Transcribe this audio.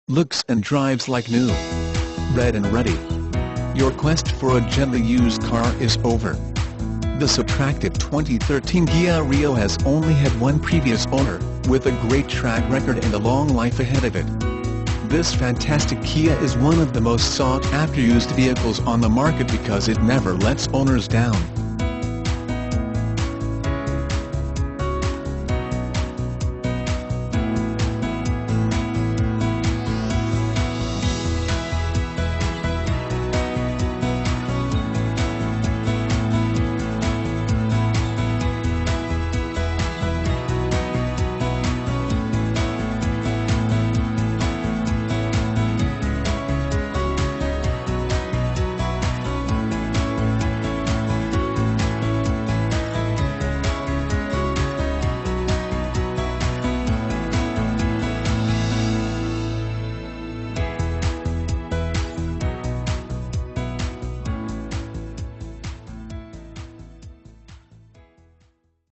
looks and drives like new. Red and ready. Your quest for a gently used car is over. This attractive 2013 Kia Rio has only had one previous owner, with a great track record and a long life ahead of it. This fantastic Kia is one of the most sought-after used vehicles on the market because it never lets owners down.